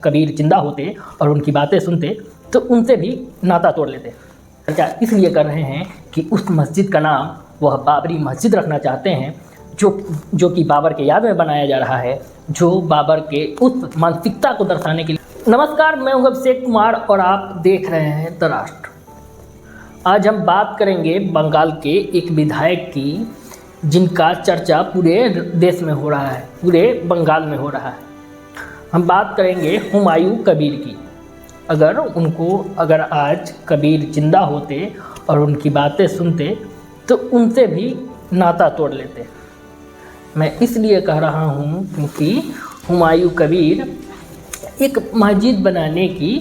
कबीर जिंदा होते और उनकी बातें सुनते तो उनसे भी नाता तोड़ लेते। चर्चा इसलिए कर रहे हैं कि उस मस्जिद का नाम वह बाबरी मस्जिद रखना चाहते हैं जो कि बाबर के याद में बनाया जा रहा है, जो बाबर के उस मानसिकता को दर्शाने के लिए। नमस्कार, मैं हूं अभिषेक कुमार और आप देख रहे हैं द राष्ट्र। आज हम बात करेंगे बंगाल के एक विधायक की जिनका चर्चा पूरे देश में हो रहा है, पूरे बंगाल में हो रहा है। हम बात करेंगे हुमायूं कबीर की। अगर आज कबीर जिंदा होते और उनकी बातें सुनते तो उनसे भी नाता तोड़ लेते। मैं इसलिए कह रहा हूँ क्योंकि हुमायूं कबीर एक मस्जिद बनाने की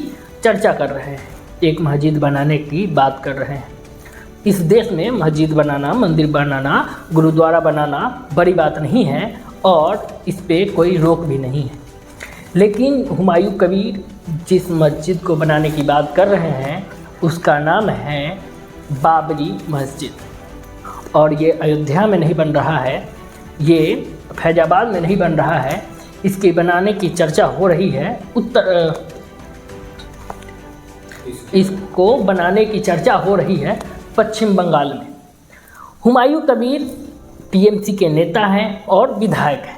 चर्चा कर रहे हैं, एक मस्जिद बनाने की बात कर रहे हैं। इस देश में मस्जिद बनाना, मंदिर बनाना, गुरुद्वारा बनाना बड़ी बात नहीं है और इस पर कोई रोक भी नहीं है। लेकिन हुमायूं कबीर जिस मस्जिद को बनाने की बात कर रहे हैं उसका नाम है बाबरी मस्जिद। और ये अयोध्या में नहीं बन रहा है, ये फैजाबाद में नहीं बन रहा है, इसके बनाने की चर्चा हो रही है इसको बनाने की चर्चा हो रही है पश्चिम बंगाल में। हुमायूं कबीर टीएमसी के नेता हैं और विधायक हैं।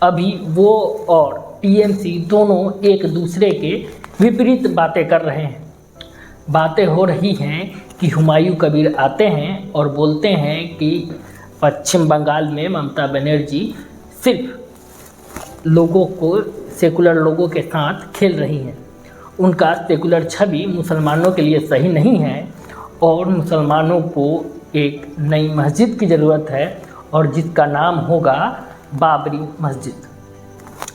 अभी वो और टीएमसी दोनों एक दूसरे के विपरीत बातें कर रहे हैं। बातें हो रही हैं कि हुमायूं कबीर आते हैं और बोलते हैं कि पश्चिम बंगाल में ममता बनर्जी सिर्फ लोगों को, सेकुलर लोगों के साथ खेल रही हैं। उनका सेकुलर छवि मुसलमानों के लिए सही नहीं है और मुसलमानों को एक नई मस्जिद की ज़रूरत है और जिसका नाम होगा बाबरी मस्जिद।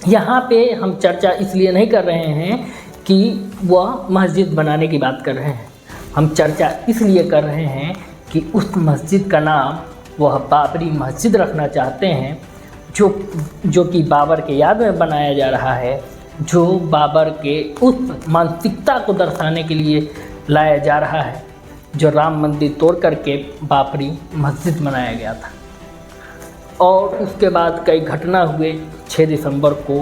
यहाँ पे हम चर्चा इसलिए नहीं कर रहे हैं कि वह मस्जिद बनाने की बात कर रहे हैं, हम चर्चा इसलिए कर रहे हैं कि उस मस्जिद का नाम वह बाबरी मस्जिद रखना चाहते हैं जो कि बाबर के याद में बनाया जा रहा है, जो बाबर के उस मानसिकता को दर्शाने के लिए लाया जा रहा है जो राम मंदिर तोड़ करके बाबरी मस्जिद बनाया गया था। और उसके बाद कई घटना हुए। 6 दिसंबर को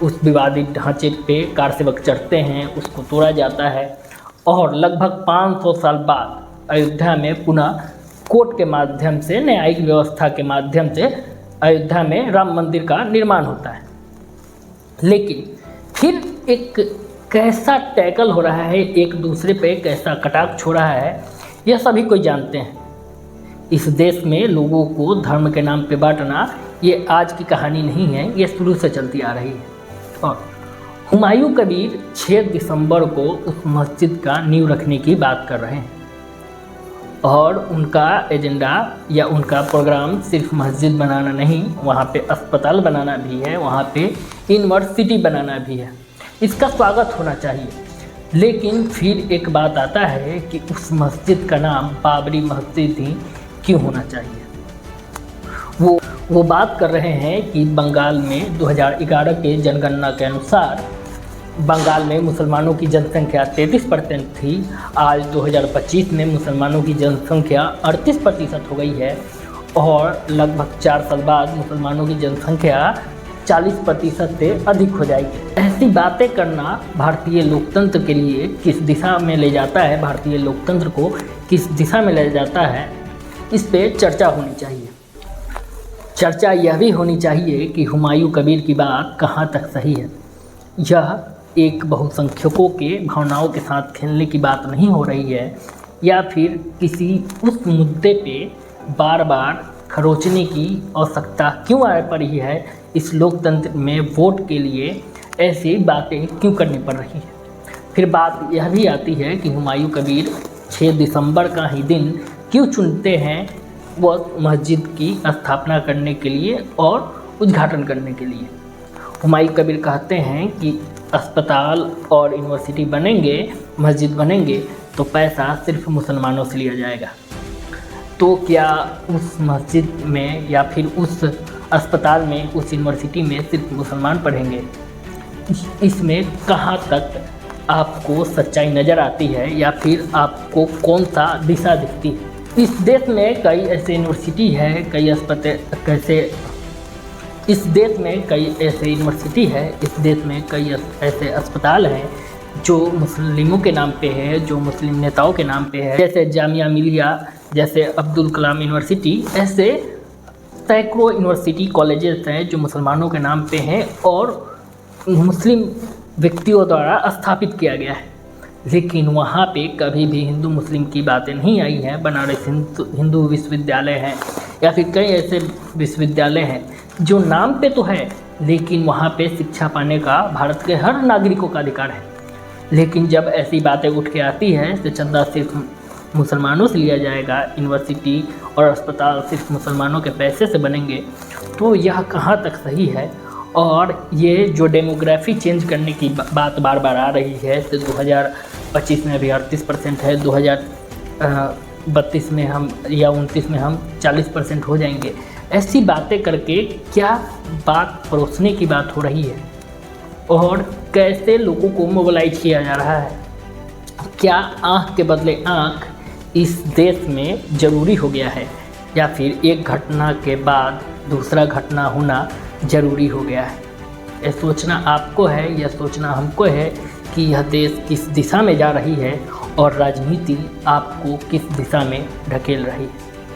उस विवादित ढांचे पे कार सेवक चढ़ते हैं, उसको तोड़ा जाता है और लगभग 500 साल बाद अयोध्या में पुनः कोर्ट के माध्यम से, न्यायिक व्यवस्था के माध्यम से अयोध्या में राम मंदिर का निर्माण होता है। लेकिन फिर एक कैसा टैकल हो रहा है, एक दूसरे पे कैसा कटाक्ष हो रहा है, यह सभी कोई जानते हैं। इस देश में लोगों को धर्म के नाम पे बांटना ये आज की कहानी नहीं है, ये शुरू से चलती आ रही है। और हुमायूं कबीर 6 दिसंबर को उस मस्जिद का नींव रखने की बात कर रहे हैं और उनका एजेंडा या उनका प्रोग्राम सिर्फ मस्जिद बनाना नहीं, वहाँ पे अस्पताल बनाना भी है, वहाँ पे यूनिवर्सिटी बनाना भी है। इसका स्वागत होना चाहिए। लेकिन फिर एक बात आता है कि उस मस्जिद का नाम बाबरी मस्जिद ही क्यों होना चाहिए। वो बात कर रहे हैं कि बंगाल में 2011 के जनगणना के अनुसार बंगाल में मुसलमानों की जनसंख्या 33% थी। आज 2025 में मुसलमानों की जनसंख्या 38% हो गई है और लगभग 4 साल बाद मुसलमानों की जनसंख्या 40% से अधिक हो जाएगी। ऐसी बातें करना भारतीय लोकतंत्र के लिए किस दिशा में ले जाता है, भारतीय लोकतंत्र को किस दिशा में ले जाता है, इस पे चर्चा होनी चाहिए। चर्चा यह भी होनी चाहिए कि हुमायूं कबीर की बात कहाँ तक सही है। यह एक बहुसंख्यकों के भावनाओं के साथ खेलने की बात नहीं हो रही है या फिर किसी उस मुद्दे पे बार बार खरोचने की आवश्यकता क्यों आ पड़ी है, इस लोकतंत्र में वोट के लिए ऐसी बातें क्यों करनी पड़ रही है। फिर बात यह भी आती है कि हुमायूं कबीर 6 दिसंबर का ही दिन क्यों चुनते हैं, वह मस्जिद की स्थापना करने के लिए और उद्घाटन करने के लिए। हुमायूं कबीर कहते हैं कि अस्पताल और यूनिवर्सिटी बनेंगे, मस्जिद बनेंगे तो पैसा सिर्फ मुसलमानों से लिया जाएगा। तो क्या उस मस्जिद में या फिर उस अस्पताल में, उस यूनिवर्सिटी में सिर्फ मुसलमान पढ़ेंगे? इसमें कहाँ तक आपको सच्चाई नज़र आती है या फिर आपको कौन सा दिशा दिखती है? इस देश में कई ऐसे यूनिवर्सिटी है, कई इस देश में कई ऐसे यूनिवर्सिटी है, इस देश में कई ऐसे अस्पताल हैं जो मुस्लिमों के नाम पे है, जो मुस्लिम नेताओं के नाम पे है, जैसे जामिया मिलिया, जैसे अब्दुल कलाम यूनिवर्सिटी। ऐसे सैकड़ों यूनिवर्सिटी कॉलेजेस हैं जो मुसलमानों के नाम पे हैं और मुस्लिम व्यक्तियों द्वारा स्थापित किया गया है। लेकिन वहाँ पे कभी भी हिंदू मुस्लिम की बातें नहीं आई हैं। बनारस हिंदू विश्वविद्यालय है या फिर कई ऐसे विश्वविद्यालय हैं जो नाम पे तो है, लेकिन वहाँ पे शिक्षा पाने का भारत के हर नागरिकों का अधिकार है। लेकिन जब ऐसी बातें उठ के आती है तो चंदा सिर्फ मुसलमानों से लिया जाएगा, यूनिवर्सिटी और अस्पताल सिर्फ मुसलमानों के पैसे से बनेंगे, तो यह कहाँ तक सही है। और ये जो डेमोग्राफी चेंज करने की बात बार बार आ रही है, तो 2025 में अभी 38% है, 2032 में हम या 29 में हम 40% हो जाएंगे। ऐसी बातें करके क्या बात परोसने की बात हो रही है और कैसे लोगों को मोबिलाइज किया जा रहा है। क्या आँख के बदले आँख इस देश में ज़रूरी हो गया है या फिर एक घटना के बाद दूसरा घटना होना ज़रूरी हो गया है। यह सोचना आपको है, यह सोचना हमको है कि यह देश किस दिशा में जा रही है और राजनीति आपको किस दिशा में ढकेल रही है।